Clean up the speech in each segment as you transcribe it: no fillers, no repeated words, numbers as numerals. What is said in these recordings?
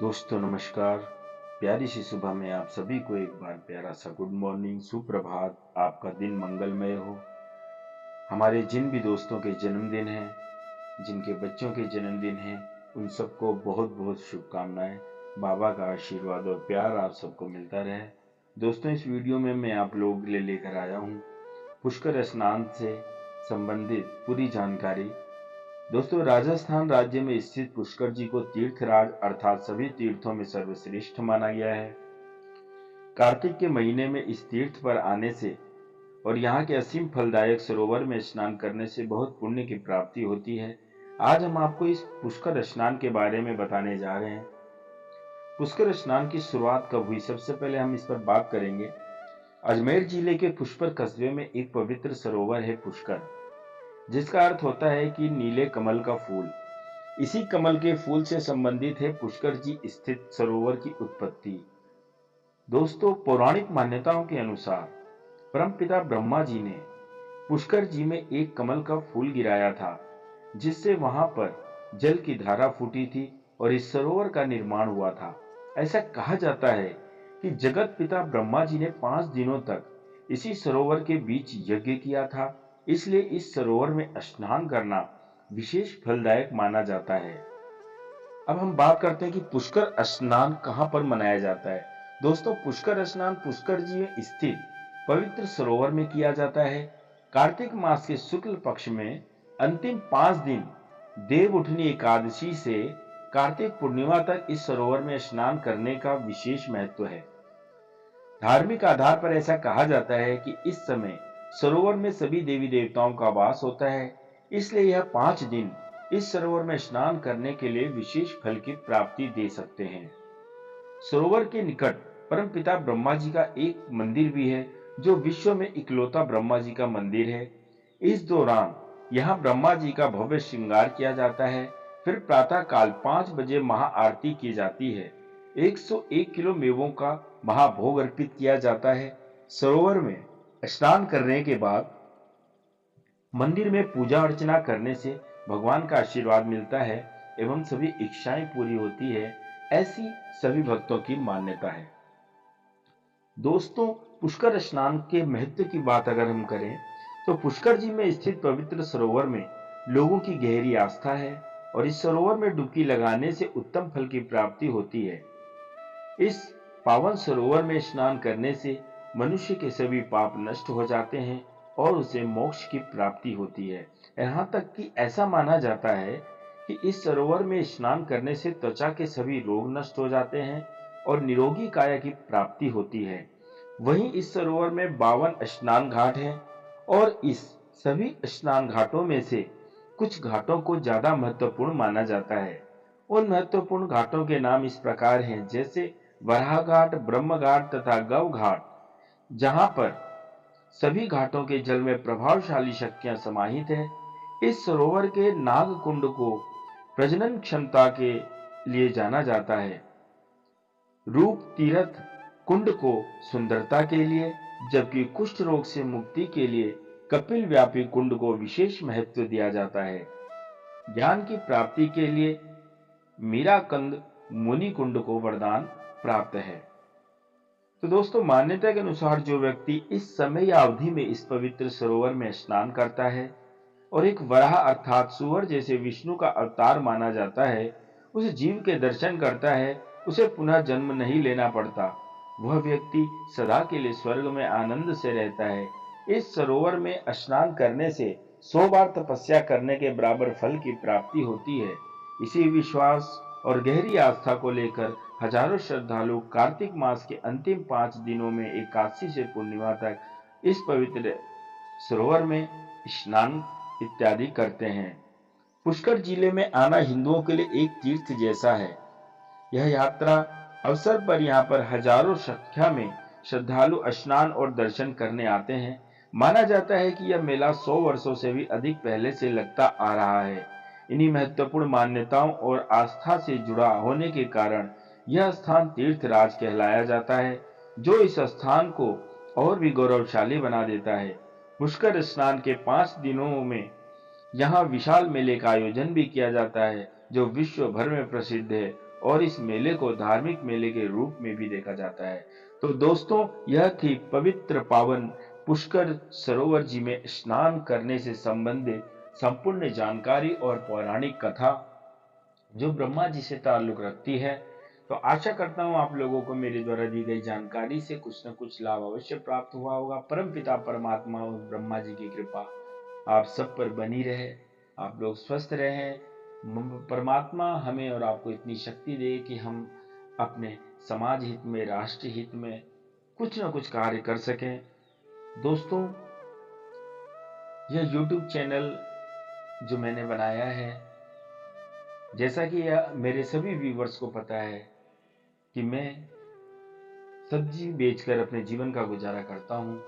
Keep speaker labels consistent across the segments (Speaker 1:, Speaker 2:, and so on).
Speaker 1: दोस्तों नमस्कार। प्यारी सी सुबह में आप सभी को एक बार प्यारा सा गुड मॉर्निंग, सुप्रभात। आपका दिन मंगलमय हो। हमारे जिन भी दोस्तों के जन्मदिन हैं, जिनके बच्चों के जन्मदिन हैं, उन सबको बहुत बहुत शुभकामनाएं। बाबा का आशीर्वाद और प्यार आप सबको मिलता रहे। दोस्तों, इस वीडियो में मैं आप लोग के लिए लेकर आया हूँ पुष्कर स्नान से संबंधित पूरी जानकारी। दोस्तों, राजस्थान राज्य में स्थित पुष्कर जी को तीर्थराज अर्थात सभी तीर्थों में सर्वश्रेष्ठ माना गया है। कार्तिक के महीने में इस तीर्थ पर आने से और यहाँ के असीम फलदायक सरोवर में स्नान करने से बहुत पुण्य की प्राप्ति होती है। आज हम आपको इस पुष्कर स्नान के बारे में बताने जा रहे हैं। पुष्कर स्नान की शुरुआत कब हुई, सबसे पहले हम इस पर बात करेंगे। अजमेर जिले के पुष्कर कस्बे में एक पवित्र सरोवर है पुष्कर, जिसका अर्थ होता है कि नीले कमल का फूल। इसी कमल के फूल से संबंधित है पुष्कर जी स्थित सरोवर की उत्पत्ति। दोस्तों, पौराणिक मान्यताओं के अनुसार परमपिता ब्रह्मा जी ने पुष्कर जी में एक कमल का फूल गिराया था, जिससे वहां पर जल की धारा फूटी थी और इस सरोवर का निर्माण हुआ था। ऐसा कहा जाता है कि जगत पिता ब्रह्मा जी ने 5 दिनों तक इसी सरोवर के बीच यज्ञ किया था, इसलिए इस सरोवर में स्नान करना विशेष फलदायक माना जाता है। अब हम बात करते हैं कि पुष्कर स्नान कहां पर मनाया जाता है। दोस्तों, पुष्कर स्नान पुष्कर जी में स्थित पवित्र सरोवर में किया जाता है। कार्तिक मास के शुक्ल पक्ष में अंतिम 5 दिन देव उठनी एकादशी से कार्तिक पूर्णिमा तक इस सरोवर में स्नान करने का विशेष महत्व है। धार्मिक आधार पर ऐसा कहा जाता है कि इस समय सरोवर में सभी देवी देवताओं का वास होता है, इसलिए यह 5 दिन इस सरोवर में स्नान करने के लिए विशेष फल की प्राप्ति दे सकते हैं। सरोवर के निकट परमपिता ब्रह्मा जी का एक मंदिर भी है, जो विश्व में इकलौता ब्रह्मा जी का मंदिर है। इस दौरान यहाँ ब्रह्मा जी का भव्य श्रृंगार किया जाता है। फिर प्रातः काल 5 बजे महाआरती की जाती है। 101 किलो मेवों का महाभोग अर्पित किया जाता है। सरोवर में स्नान करने के बाद मंदिर में पूजा अर्चना करने से भगवान का आशीर्वाद मिलता है एवं सभी इच्छाएं पूरी होती है, ऐसी सभी भक्तों की मान्यता है। दोस्तों, पुष्कर स्नान के महत्व की बात अगर हम करें तो पुष्कर जी में स्थित पवित्र सरोवर में लोगों की गहरी आस्था है और इस सरोवर में डुबकी लगाने से उत्तम फल की प्राप्ति होती है। इस पावन सरोवर में स्नान करने से मनुष्य के सभी पाप नष्ट हो जाते हैं और उसे मोक्ष की प्राप्ति होती है। यहाँ तक कि ऐसा माना जाता है कि इस सरोवर में स्नान करने से त्वचा के सभी रोग नष्ट हो जाते हैं और निरोगी काया की प्राप्ति होती है। वहीं इस सरोवर में 52 स्नान घाट हैं और इस सभी स्नान घाटों में से कुछ घाटों को ज्यादा महत्वपूर्ण माना जाता है। उन महत्वपूर्ण घाटों के नाम इस प्रकार हैं, जैसे वराह घाट, ब्रह्म घाट तथा गौ घाट, जहां पर सभी घाटों के जल में प्रभावशाली शक्तियां समाहित हैं। इस सरोवर के नाग कुंड को प्रजनन क्षमता के लिए जाना जाता है, रूप तीर्थ कुंड को सुंदरता के लिए, जबकि कुष्ठ रोग से मुक्ति के लिए कपिल व्यापी कुंड को विशेष महत्व दिया जाता है। ज्ञान की प्राप्ति के लिए मीराकंद मुनि कुंड को वरदान प्राप्त है। तो दोस्तों, मान्यता के अनुसार जो व्यक्ति इस समय या अवधि में इस पवित्र सरोवर में स्नान करता है और एक वराह अर्थात सुअर जैसे विष्णु का अवतार माना जाता है, उस जीव के दर्शन करता है, उसे पुनः जन्म नहीं लेना पड़ता। वह व्यक्ति सदा के लिए स्वर्ग में आनंद से रहता है। इस सरोवर में स्नान करने से 100 बार तपस्या करने के बराबर फल की प्राप्ति होती है। इसी विश्वास और गहरी आस्था को लेकर हजारों श्रद्धालु कार्तिक मास के अंतिम 5 दिनों में एकादशी से पूर्णिमा तक इस पवित्र सरोवर में स्नान इत्यादि करते हैं। पुष्कर जिले में आना हिंदुओं के लिए एक तीर्थ जैसा है। यह यात्रा अवसर पर यहाँ पर हजारों संख्या में श्रद्धालु स्नान और दर्शन करने आते हैं। माना जाता है कि यह मेला 100 वर्षों से भी अधिक पहले से लगता आ रहा है। इन्हीं महत्वपूर्ण मान्यताओं और आस्था से जुड़ा होने के कारण यह स्थान तीर्थराज कहलाया जाता है, जो इस स्थान को और भी गौरवशाली बना देता है। पुष्कर स्नान के 5 दिनों में यहाँ विशाल मेले का आयोजन भी किया जाता है, जो विश्व भर में प्रसिद्ध है और इस मेले को धार्मिक मेले के रूप में भी देखा जाता है। तो दोस्तों, यह थी पवित्र पावन पुष्कर सरोवर जी में स्नान करने से संबंधित संपूर्ण जानकारी और पौराणिक कथा जो ब्रह्मा जी से ताल्लुक रखती है। तो आशा करता हूँ आप लोगों को मेरे द्वारा दी गई जानकारी से कुछ न कुछ लाभ अवश्य प्राप्त हुआ होगा। परम पिता परमात्मा और ब्रह्मा जी की कृपा आप सब पर बनी रहे, आप लोग स्वस्थ रहें। परमात्मा हमें और आपको इतनी शक्ति दे कि हम अपने समाज हित में, राष्ट्र हित में कुछ न कुछ कार्य कर सकें। दोस्तों, यह YouTube चैनल जो मैंने बनाया है, जैसा कि मेरे सभी व्यूवर्स को पता है कि मैं सब्जी बेचकर अपने जीवन का गुजारा करता हूँ।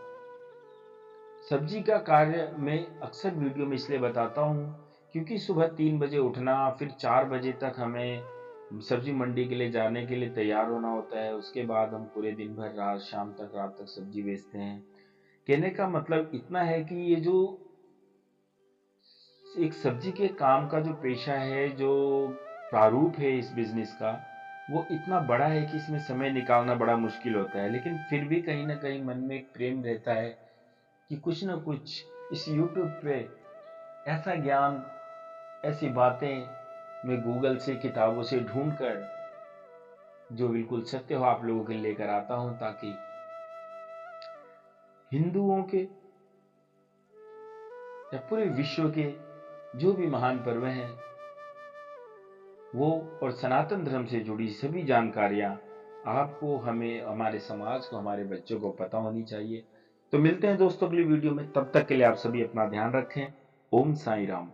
Speaker 1: सब्जी का कार्य मैं अक्सर वीडियो में इसलिए बताता हूँ क्योंकि सुबह 3 बजे उठना, फिर 4 बजे तक हमें सब्जी मंडी के लिए जाने के लिए तैयार होना होता है। उसके बाद हम पूरे दिन भर रात तक सब्जी बेचते हैं। कहने का मतलब इतना है कि ये जो एक सब्जी के काम का जो पेशा है, जो प्रारूप है इस बिजनेस का, वो इतना बड़ा है कि इसमें समय निकालना बड़ा मुश्किल होता है। लेकिन फिर भी कहीं ना कहीं मन में एक प्रेम रहता है कि कुछ ना कुछ इस YouTube पे ऐसा ज्ञान, ऐसी बातें मैं गूगल से, किताबों से ढूंढ कर जो बिल्कुल सत्य हो आप लोगों के लिए लेकर आता हूं, ताकि हिंदुओं के या पूरे विश्व के जो भी महान पर्व हैं वो और सनातन धर्म से जुड़ी सभी जानकारियां आपको, हमें, हमारे समाज को, हमारे बच्चों को पता होनी चाहिए। तो मिलते हैं दोस्तों अगली वीडियो में, तब तक के लिए आप सभी अपना ध्यान रखें। ओम साईं राम।